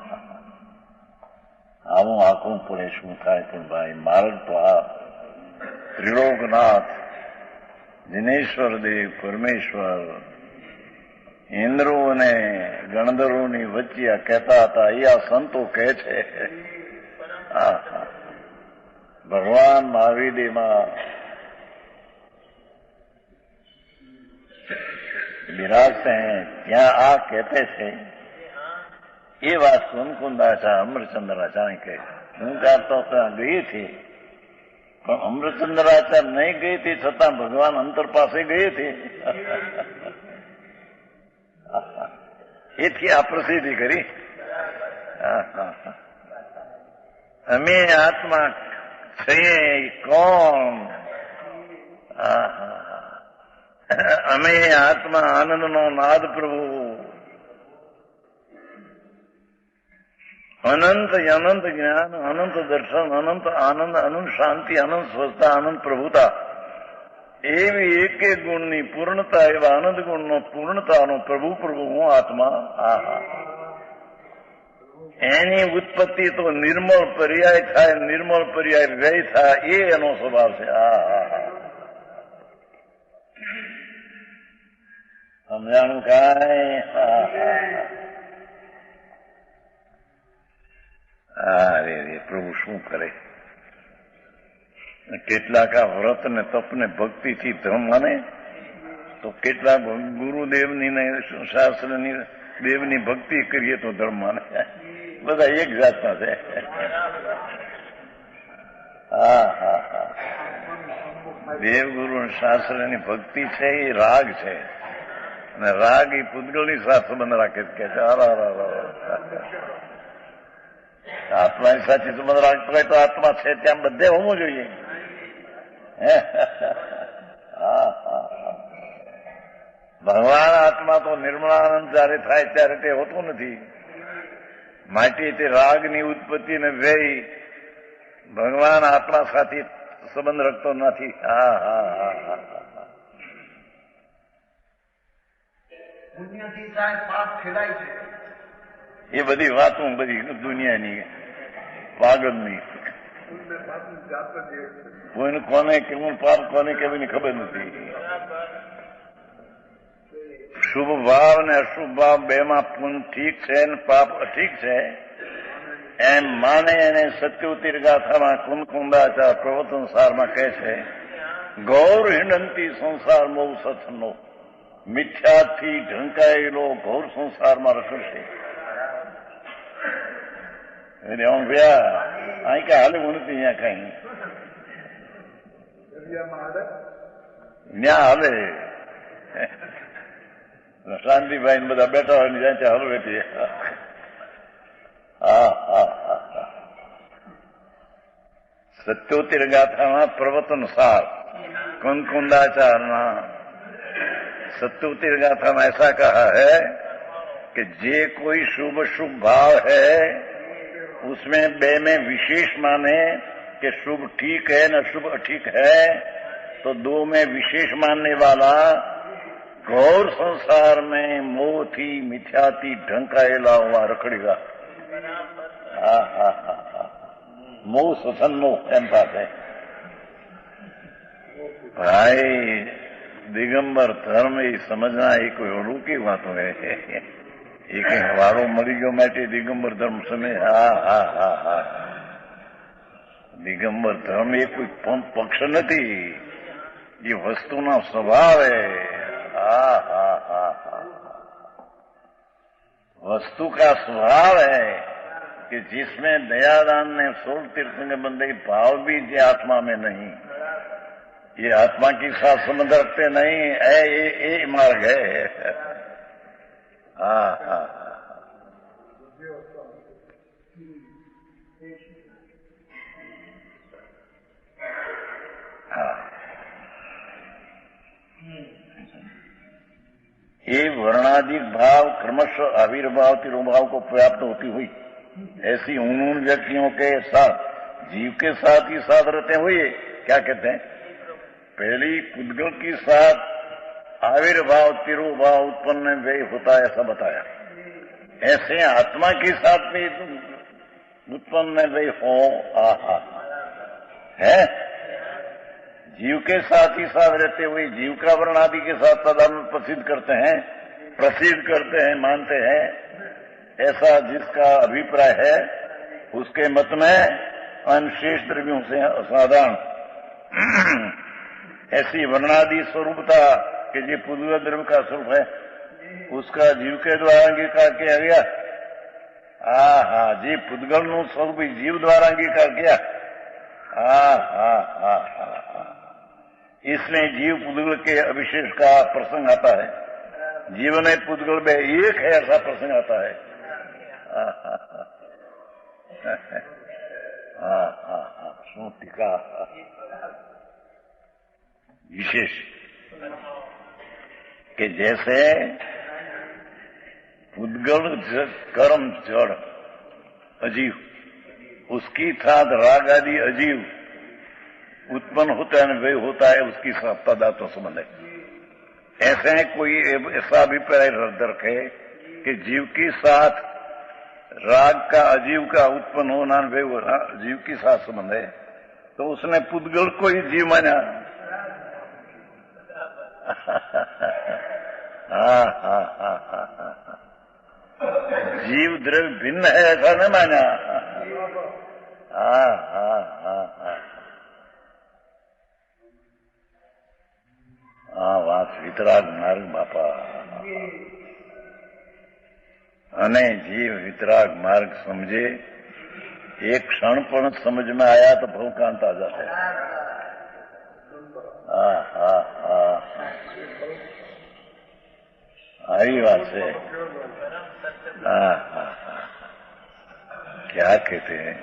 આવું આખું પડે શું થાય. પણ ભાઈ માર્ગ તો આ ત્રિલોકનાથ દિનેશ્વર દેવ પરમેશ્વર ઇન્દ્રો અને ગણધરોની વચ્ચે આ કહેતા હતા, એ આ સંતો કહે છે. ભગવાન મહાવીરમાં બિરાજते हैं, ત્યાં આ કહેતે છે. એ વાત સોનકુંદાચાર્ય અમૃતચંદ્રાચાર્ય કહે. હું કહેતો ગઈ હતી, પણ અમૃતચંદ્રાચાર્ય નહીં ગઈ હતી છતાં ભગવાન અંતર પાસે ગઈ હતી. એથી આ પ્રસિદ્ધિ કરી. અમે આત્મા છીએ કોણ? અમે આત્મા આનંદનો નાદ પ્રભુ. અનંત અનંત જ્ઞાન, અનંત દર્શન, અનંત આનંદ, અનંત શાંતિ, અનંત સ્વસ્થતા, અનંત પ્રભુતા, એવી એક એક ગુણની પૂર્ણતા, એવા આનંદ ગુણનો પૂર્ણતાનો પ્રભુ પ્રભુ હું આત્મા. એની ઉત્પત્તિ તો નિર્મળ પર્યાય થાય, નિર્મળ પર્યાય વ્યય થાય, એ એનો સ્વભાવ છે. સમજાણું કાંઈ? રે પ્રભુ શું કરે. કેટલાક આ વ્રત ને તપ ને ભક્તિથી ધર્મ માને, તો કેટલાક ગુરુદેવની ને શાસ્ત્રની દેવની ભક્તિ કરીએ તો ધર્મ માને. બધા એક જાતના છે. દેવગુરુ શાસ્ત્રની ભક્તિ છે એ રાગ છે, અને રાગ એ પૂતગલની સાથે સંબંધ રાખે છે. આત્માની સાચી સંબંધ રાખતો હોય તો આત્મા છે ત્યાં બધે હોવું જોઈએ. ભગવાન આત્મા તો નિર્મળાનંદ જયારે થાય ત્યારે તે હોતું નથી. માટે તે રાગની ઉત્પત્તિ ને વ્યય ભગવાન આત્મા સાથે સંબંધ રખતો નથી. હા હા હા હા હા. પુણ્યથી સાહેબ પાપ ખેલાય છે. એ બધી વાતો બધી દુનિયાની પાગલની. કોઈને કોને કેવું પાપ કોને કેવી ખબર નથી. શુભ ભાવ ને અશુભ ભાવ બેમાં પુણ્ય ઠીક છે ને પાપ અઠીક છે એમ માને એને સત્યોતિર ગાથામાં કુંદકુંદાચાર પ્રવચન સારમાં કહે છે, ગૌર હિંડંતી સંસાર બહુ સથનો, મિથ્યાથી ઢંકાયેલો ઘોર સંસારમાં રખડશે. અહીં કઈ હાલે હું નથી, અહીંયા કઈ ન્યા હાલે. શાંતિભાઈ ને બધા બેઠા હોય ને જ્યાં ત્યાં હલવે છે. હા હા હા. सत्योतिर गाथा प्रवचन सार कुंदकुंदाचार सत्योतिर गाथा में ऐसा कहा है कि जे कोई शुभ शुभ भाव है उसमें बे में विशेष माने कि शुभ ठीक है न शुभ अठीक है, तो दो में विशेष मानने वाला घोर संसार में मोह थी मिथ्या थी ढंकाएला हुआ रखड़ेगा. हा हा हा हा. मोह ससन्नो एम बात है भाई. दिगंबर धर्म ये समझना ये कोई अनूठी बातों है. ये कहीं हवारो मरी गयो માટે दिगंबर धर्म समय. हा हा हा हा. दिगंबर धर्म ये कोई पक्ष नहीं, ये वस्तुना स्वभाव है. हा हा हा हा. वस्तु का स्वभाव है कि जिसमें दयादान ने सोल तीर्थंग बंदे भाव भी जे आत्मा में नहीं, ये आत्मा की साथ संबंध रखते नहीं, ये मार्ग है. हाँ हाँ हाँ. ये वर्णाधिक भाव क्रमशः आविर्भाव तिरुभाव को प्राप्त होती हुई ऐसी उन व्यक्तियों के साथ जीव के साथ ही साथ रहते हुए क्या कहते हैं, पहली पुद्गल के साथ आविर्भाव तिरुभाव उत्पन्न व्यय होता है ऐसा बताया. ऐसे आत्मा के साथ भी उत्पन्न व्यय हो है. जीव के साथ ही साथ रहते हुए जीव का वर्ण आदि के साथ तदानुरूप प्रसिद्ध करते हैं मानते हैं, ऐसा जिसका अभिप्राय है उसके मत में अनशेष द्रव्यों से असाधारण ऐसी वर्णादि स्वरूपता कि जो पुद्गल द्रव्य का स्वरूप है उसका जीव के द्वारा अंगीकार किया गया. हाँ हाँ. जी पुद्गल नु स्वरूप जीव द्वारा अंगीकार किया. हाँ हाँ हाँ हाँ हाँ. इसमें जीव पुद्गल के अविशेष का प्रसंग आता है. जीवन पुद्गल में एक है ऐसा प्रसंग आता है. हाँ हाँ हाँ हाँ हाँ. शू टीका विशेष कि जैसे पुद्गल कर्म जड़ अजीव, उसकी साथ राग आदि अजीव उत्पन्न होता है वे होता है, उसकी साथ तदात्म संबंध है. ऐसे कोई ऐसा अभिप्राय रखे कि जीव के साथ राग का अजीव का उत्पन्न होना वे जीव के साथ संबंध है, तो उसने पुद्गल को ही जीव माना. हाँ हाँ हाँ हाँ हाँ. जीव द्रव्य भिन्न है ऐसा न माना. हाँ हाँ हाँ हाँ. આ વાત વિતરાગ માર્ગ બાપા અને જીવ વિતરાગ मार्ग समझे, एक क्षण पण समझ में आया तो भवकांत आ जाता है. हाँ हाँ हाँ. आई बात है. हाँ हाँ हाँ. क्या कहते हैं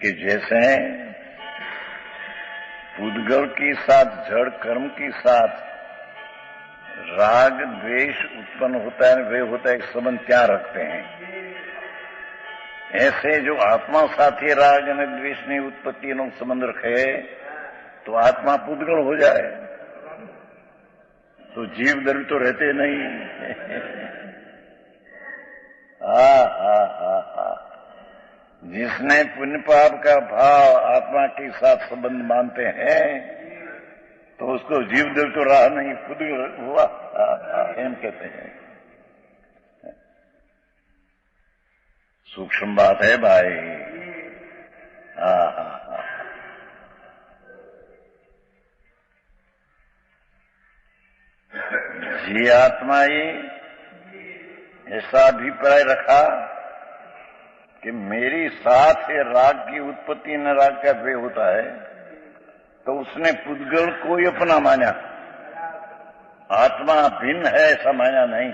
कि जैसे पुद्गल के साथ जड़ कर्म के साथ राग द्वेष उत्पन्न होता है वे होता है संबंध क्या रखते हैं, ऐसे जो आत्मा સાથે રાગ અને દ્વેષની ઉત્પત્તિનો સંબંધ રખે तो आत्मा पुद्गल हो जाए तो जीव द्रव्य तो रहते नहीं। जिसने पुण्य पाप का भाव आत्मा के साथ संबंध मानते हैं तो उसको जीव द्रव्य तो रहा नहीं, पुद्गल हुआ एम कहते हैं। सूक्ष्म बात है भाई। जी आत्मा ही ऐसा अभिप्राय रखा कि मेरी साथ है राग की उत्पत्ति न राग का व्यय होता है, तो उसने पुद्गल को ही अपना माना, आत्मा भिन्न है ऐसा माना नहीं।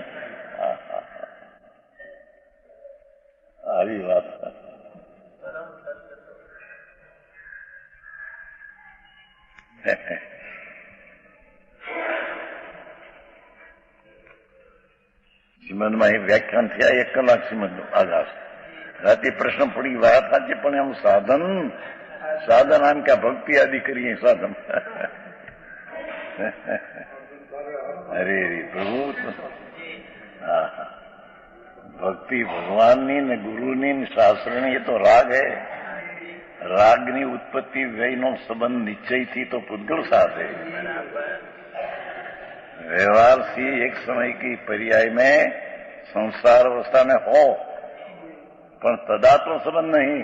આવી વાત શ્રીમદમાં એ વ્યાખ્યાન થયા 1 કલાક શ્રીમદનું આગાસ રાતે પ્રશ્ન પડી વાત સાચી પણ એમ સાધન આમ કે ભક્તિ આદિ કરીએ સાધન અરે પ્રભુ भक्ति भगवाननी ने गुरुनी ने शास्त्रनी ये तो राग है। रागनी उत्पत्ति व्ययनो संबंध निश्चय थी तो पुद्गल साथ है। व्यवहार सी एक समय की पर्याय में संसार अवस्था में हो पर तदात्म संबंध नहीं।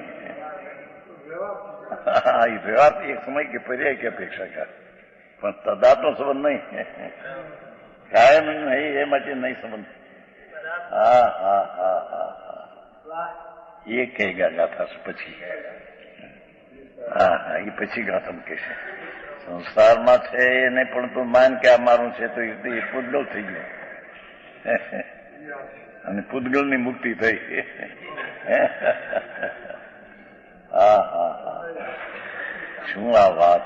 व्यवहार एक समय की पर्याय की अपेक्षा का पर तदात्म संबंध नहीं है, कायम नहीं है मचे नहीं संबंध। ये कहेगा गाथा પછી એ પછી ગાથમ કહેશે સંસારમાં છે એને પણ તું માન કે આ મારું છે તો એ પુદ્ગલ થઈ ગયો અને પુદ્ગલની મુક્તિ થઈ। શું આ વાત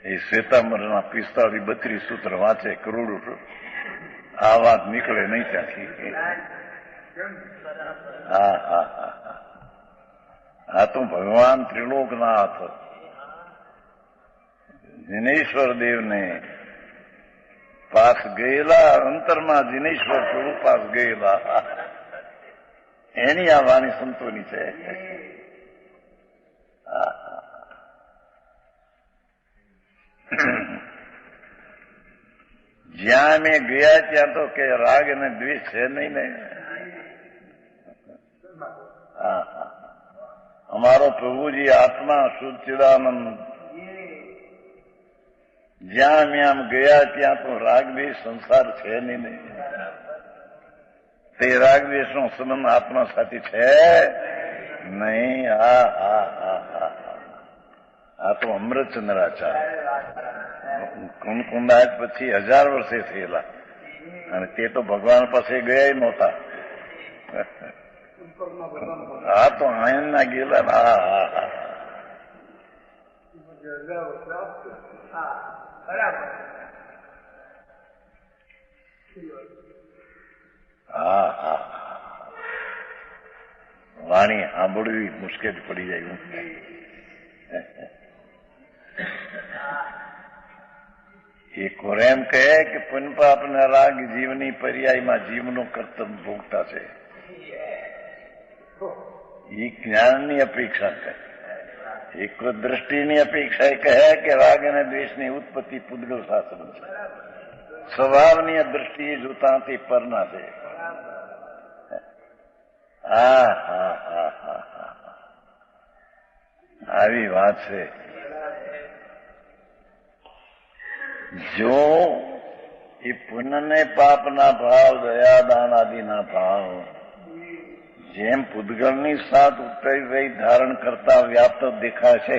એ શ્વેતાંબરના 45-32 સૂત્ર વાંચે કરોડો આ વાત નીકળે નહીં ત્યાંથી। આ તો ભગવાન ત્રિલોકનાથ जिनेश्वर देवने पास गયેલા અંતરમાં जिनेश्वर પ્રભુ પાસ ગયેલા એની આ વાણી સંતોની છે। જ્યાં મેં ગયા ત્યાં તો કે રાગ અને દ્વેષ છે નહીં ને। અમારો પ્રભુજી આત્મા શુદ્ધચિદાનંદ જ્યાં મેં આમ ગયા ત્યાં તો રાગ દ્વેષ સંસાર છે નહીં ને। તે રાગ દ્વેષનો સંબંધ આત્મા સાથે છે નહીં। આ તો અમૃતચંદ્રાચાર કુંકુંદાજ પછી 1000 વર્ષે થયેલા અને તે તો ભગવાન પાસે ગયા નહોતા। આ તો આયનના ગયેલા। વાણી સાંભળવી મુશ્કેલ પડી જાય। એક ઓર એમ કહે કે પુण्य પાપના રાગ જીવની પર્યાયમાં જીવનો કર્તવ્ય ભોગતા છે। એ જ્ઞાનની અપેક્ષા કહે। એક દ્રષ્ટિની અપેક્ષા એ કહે કે રાગ અને દ્વેષની ઉત્પત્તિ પુદ્ગલ શાસ્ત્ર છે। સ્વભાવની દ્રષ્ટિએ જોતા તે પરના છે। આવી વાત છે। જો એ પુण्य ને પાપના ભાવ દયાદાન આદિના ભાવ જેમ પુદ્ગલની સાથ ઉત્તરી વય धारण करता व्याप्त दिखा છે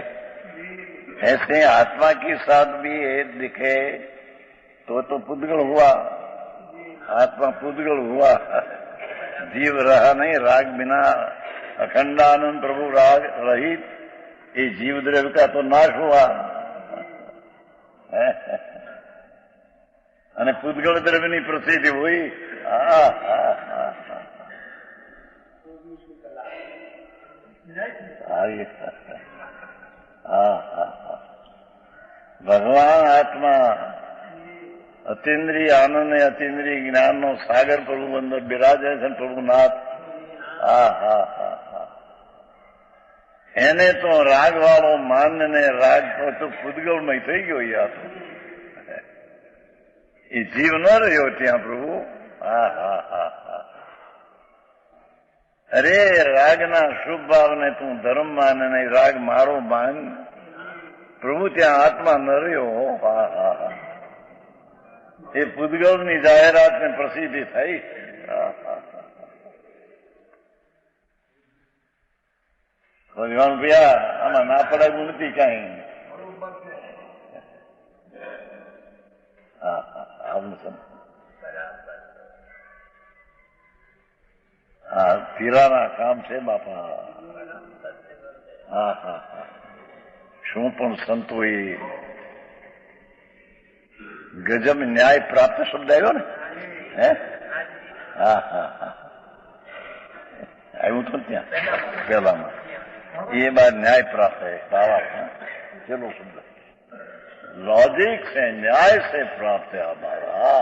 ऐसे आत्मा की साथ भी एक दिखे तो पुद्गल हुआ। आत्मा पुद्गल हुआ, जीव रहा नहीं। राग बिना अखंडानंद प्रभु राग रहित ये जीव द्रव्य का तो नाश हुआ અને પુદ્ગલ દ્રવ્યની પ્રસિદ્ધિ હોય। ભગવાન આત્મા અતિન્દ્રિય આનંદ ને અતિન્દ્રિય જ્ઞાનનો સાગર પ્રભુ અંદર બિરાજે છે પ્રભુનાથ. એને તો રાગ વાળો માન ને રાગ તો પૂદગલમય થઈ ગયો. યાર એ જીવ ન રહ્યો ત્યાં પ્રભુ. અરે રાગના શુભ ભાવને તું ધર્મ માન નહીં, રાગ મારો માન. પ્રભુ ત્યાં આત્મા ન રહ્યો. એ પૂદગલની જાહેરાતને પ્રસિદ્ધિ થઈ. ભગવાન ભૈયા આમાં ના પડાયું નથી કઈ. પીરાના કામ છે બાપા. શું પણ સંતોએ ગજબ ન્યાય પ્રાપ્ત શબ્દ આવ્યો ને. હે આવ્યું તો ત્યાં પેલામાં ये बात न्याय प्राप्त है. बाबा चलो सुंदर लॉजिक से न्याय से प्राप्त है हमारा.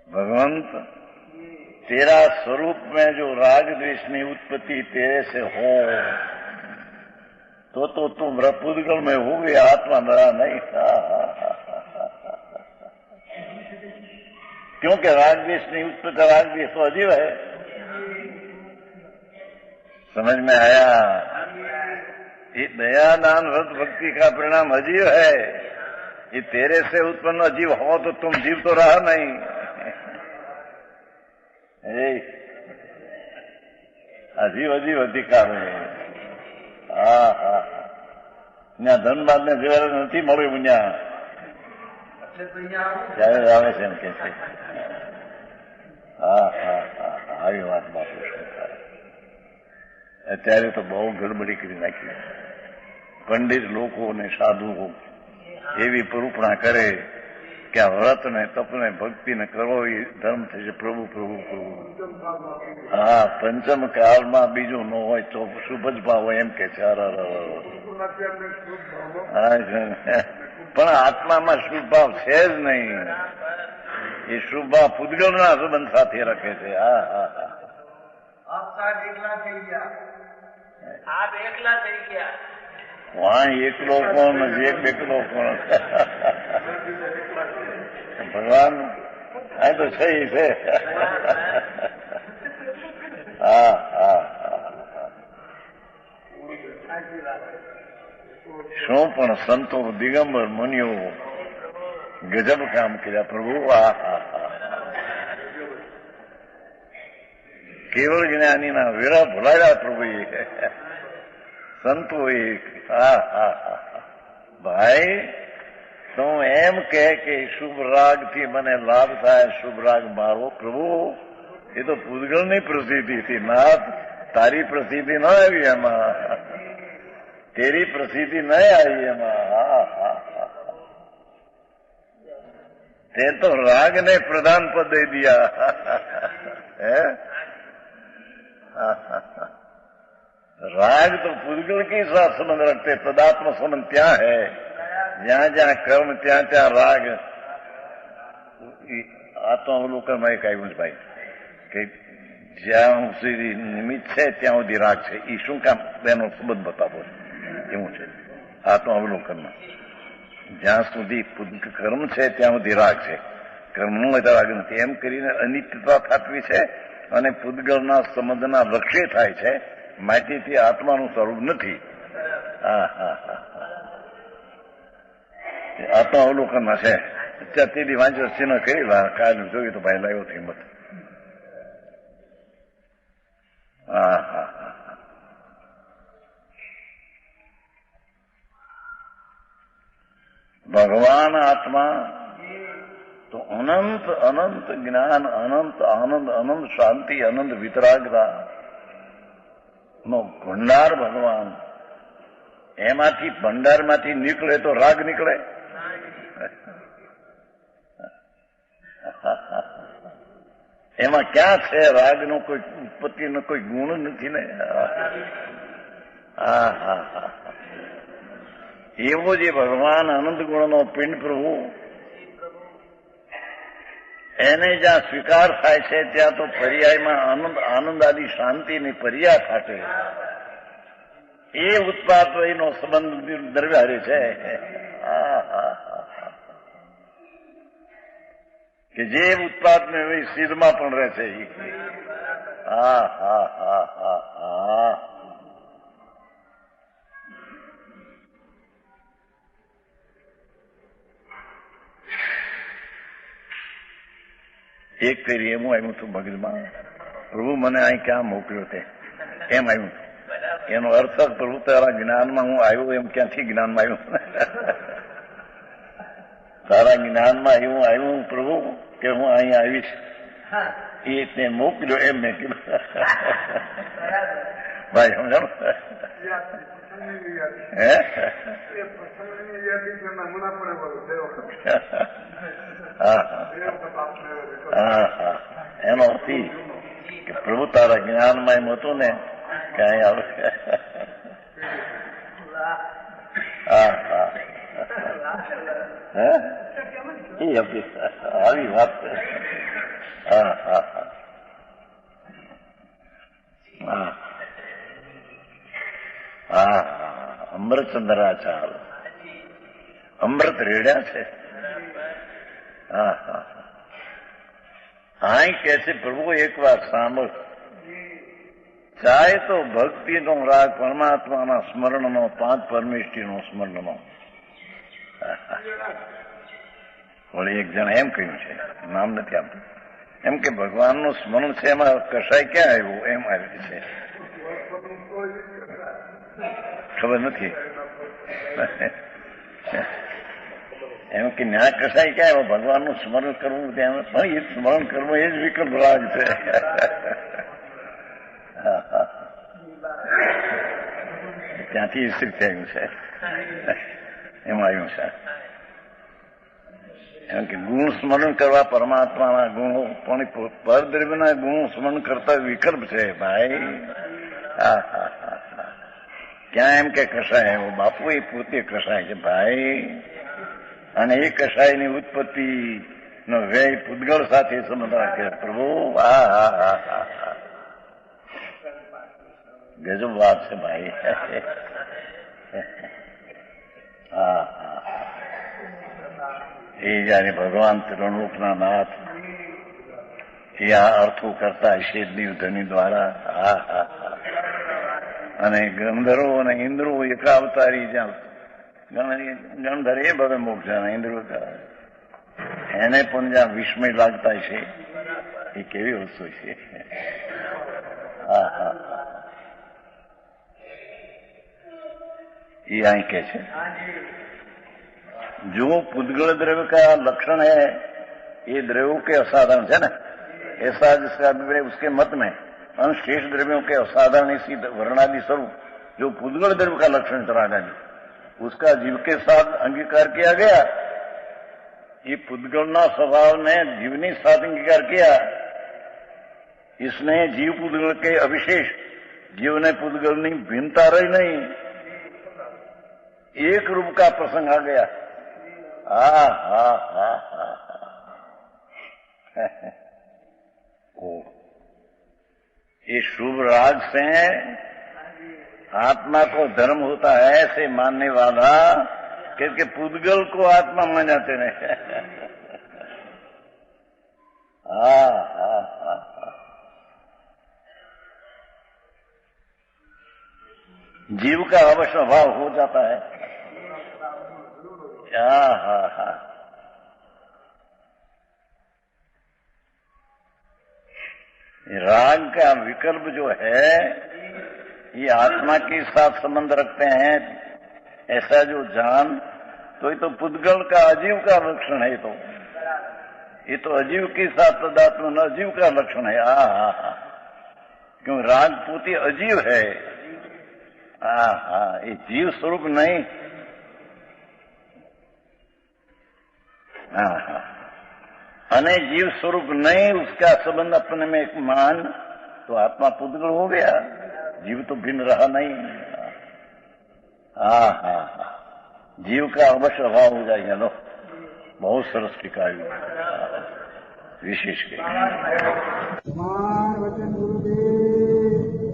भगवंत तेरा स्वरूप में जो राग द्वेषनी उत्पत्ति तेरे से हो तो तुम पूदगल में हो गए, आत्मा मरा नहीं था. क्योंकि राग द्वेषनी उत्पत्ति राग द्वेष तो अजीब है. समझ में आया? ये दया दान व्रत भक्ति का परिणाम अजीव है. ये तेरे से उत्पन्न अजीव हो तो तुम जीव तो रहा नहीं. अजीव अजीव अधिकार है. ધનબાદ ને જયારે નથી મળ્યું ત્યારે આવે છે એમ કે છે. આવી વાત બાપુ. અત્યારે તો બહુ ગડબડી કરી નાખી. પંડિત લોકો ને સાધુઓ એવી પરૂપણા કરે કે આ વ્રત ને તપ ને ભક્તિ ને કરો એ ધર્મ થશે. પ્રભુ પ્રભુ પ્રભુ. પંચમ કાળમાં બીજું ન હોય તો શુભ જ ભાવ હોય એમ કે છે. પણ આત્મામાં શુભ ભાવ છે જ નહીં. એ શુભ ભાવ પૂદગલના સંબંધ સાથે રાખે છે. વહાં એકલો કોણ એક બેકલો કોણ. ભગવાન આ તો છે. શું પણ સંતો દિગંબર મુનિઓ ગજબ કામ કર્યા પ્રભુ. કેવળ જ્ઞાનીના વેરા ભૂલાયા પ્રભુએ. સંતોએ ભાઈ તું એમ કે શુભ રાગથી મને લાભ થાય, શુભ રાગ મારો. પ્રભુ એ તો પૂદગલની પ્રસિદ્ધિ હતી. નાથ તારી પ્રસિદ્ધિ ન આવી એમાં. તેરી પ્રસિદ્ધિ ન આવી એમાં. તે તો રાગને પ્રધાન પદ દઈ દિયા. राग तो पूदगल के साथ संबंध रखते. तदात्म संबंध ત્યાં है. જ્યાં જ્યાં કર્મ ત્યાં ત્યાં રાગ. આત્માવલોકન માં એક આવ્યું છે ભાઈ કે જ્યાં સુધી નિમિત્ત છે ત્યાં સુધી રાગ છે. એ શું કામ તેનો સંબંધ બતાવો એવું છે આત્માવલોકનમાં. જ્યાં સુધી કર્મ છે ત્યાં સુધી રાગ છે. કર્મ રાગ નથી એમ કરીને અનિત્યતા થતી છે અને પૂદગલના સંબંધના લક્ષ્ય થાય છે. માટીથી આત્માનું સ્વરૂપ નથી. આત્મા અવલોકનમાં છે. અત્યારે તેથી વાંચો સિંહ કરી કાલ જોયું તો ભાઈ લાવ્યો હિંમત. ભગવાન આત્મા તો અનંત અનંત જ્ઞાન, અનંત આનંદ, અનંત શાંતિ, અનંત વિતરાગતા નો ભંડાર ભગવાન. એમાંથી ભંડારમાંથી નીકળે તો રાગ નીકળે. એમાં ક્યાં છે રાગનો કોઈ ઉત્પત્તિનો કોઈ ગુણ નથી ને. હા હા હા, એવો જે ભગવાન આનંદ ગુણનો પિંડ પ્રભુ, એને જ્યાં સ્વીકાર થાય છે ત્યાં તો પર્યાયમાં આનંદ આદિ શાંતિની પર્યાય ફાટે. એ ઉત્પાદ વયનો સંબંધ દ્રવ્યારે છે. કે જે ઉત્પાદ ને સિદ્ધમાં પણ રહે છે. હા હા હા હા હા. એક ફેરી એમ આવ્યું હતું મગજમાં, પ્રભુ મને અહીં ક્યાં મોકલ્યો તે એમ આવ્યું. એનો અર્થ પ્રભુ તારા જ્ઞાનમાં હું આવ્યો એમ ક્યાંથી જ્ઞાનમાં આવ્યું? તારા જ્ઞાનમાં એવું આવ્યું પ્રભુ કે હું અહીં આવીશ, એ મોકલ્યો એમ મેં કીધું. ભાઈ સમજાણું? હે હા હા, એનો અર્થ કે પ્રભુ તારા જ્ઞાનમાં એમ હતું ને કે અહીં આવે. હા હા, એ આવી વાત. હા હા હા હા, અમૃતચંદ્રાચાર અમૃત રેડ્યા છે. હા હા, અહીં કે છે પ્રભુ એક વાત સાંભળ, ચાહે તો ભક્તિનો રાગ પરમાત્માના સ્મરણનો, પાંચ પરમેષ્ઠીનો સ્મરણનો. વળી એક જણ એમ કહ્યું છે, નામ નથી આપતું, એમ કે ભગવાનનું સ્મરણ છે એમાં કશાય ક્યાં આવ્યું એમ આવ્યું છે, ખબર નથી. એમ કે ન્યા કશાય ક્યાં આવ્યો, ભગવાનનું સ્મરણ કરવું ત્યાં પણ એ સ્મરણ કરવું એ જ વિકલ્પ રાગ છે. ત્યાંથી સ્થિત થયું છે, એમ આવ્યું છે. એમ કે ગુણ સ્મરણ કરવા પરમાત્માના ગુણો પણ પરદ્રવ્યના ગુણ સ્મરણ કરતા વિકલ્પ છે ભાઈ. હા હા હા, ક્યાં એમ કે કસાય એવો, બાપુ એ પોતે કસાય છે ભાઈ. અને એ કસાયની ઉત્પત્તિ નો વ્યય પૂતગળ સાથે સંબંધ રાખે પ્રભુ. હા હા હા હા હા, ગજબ વાત છે ભાઈ. હા હા, એ જયારે ભગવાન ત્રિલોકના નાથ એ આ અર્થો કરતા હશે નિર્ધની દ્વારા. હા હા હા, અને ગંધર્વો અને ઇન્દ્રો એકાવતારી જ્યાં ગણધર એ બધે મોક્ષ છે, ઇન્દ્રો એને પણ જ્યાં વિસ્મય લાગતા છે, એ કેવી વસ્તુ છે. હા હા, ये અહીં કે છે जो पुद्गल द्रव्य का लक्षण है, ये द्रव्यों के असाधारण है ना, ऐसा जिसका अभिप्राय उसके मत में अनश्रेष्ठ द्रव्यों के असाधारण इसी वर्णादि स्वरूप जो पुद्गल द्रव्य का लक्षण रागा जी, उसका जीव के साथ अंगीकार किया गया. ये पुद्गलना स्वभाव ने जीवनी साथ अंगीकार किया. इसने जीव पुद्गल के अविशेष, जीव ने पुद्गल नहीं भिन्नता रही नहीं, एक रूप का प्रसंग आ गया. हा हा हा हा, ये शुभ राग से आत्मा को धर्म होता है ऐसे मानने वाला, क्योंकि पुद्गल को आत्मा मान जाते नहीं. हा हा हा, जीव का अवश्य भाव हो जाता है. हा हा हा, राग का विकल्प जो है ये आत्मा के साथ संबंध रखते हैं, ऐसा जो जान, तो ये तो पुद्गल का अजीव का लक्षण है. ये तो अजीव के साथ तदात्म अजीव का लक्षण है. हा हा हा, क्यों राग पोते अजीव है. हा हा, ये जीव स्वरूप नहीं. हा हा, अने जीव स्वरूप नहीं, उसका संबंध अपने में एक मान, तो आत्मा पुद्गल हो गया, जीव तो भिन्न रहा नहीं। हाँ हाँ हाँ, जीव का अवश्य अभाव हो जाएगा। लो, बहुत सरस टीका विशेष के वचन गुरुदेव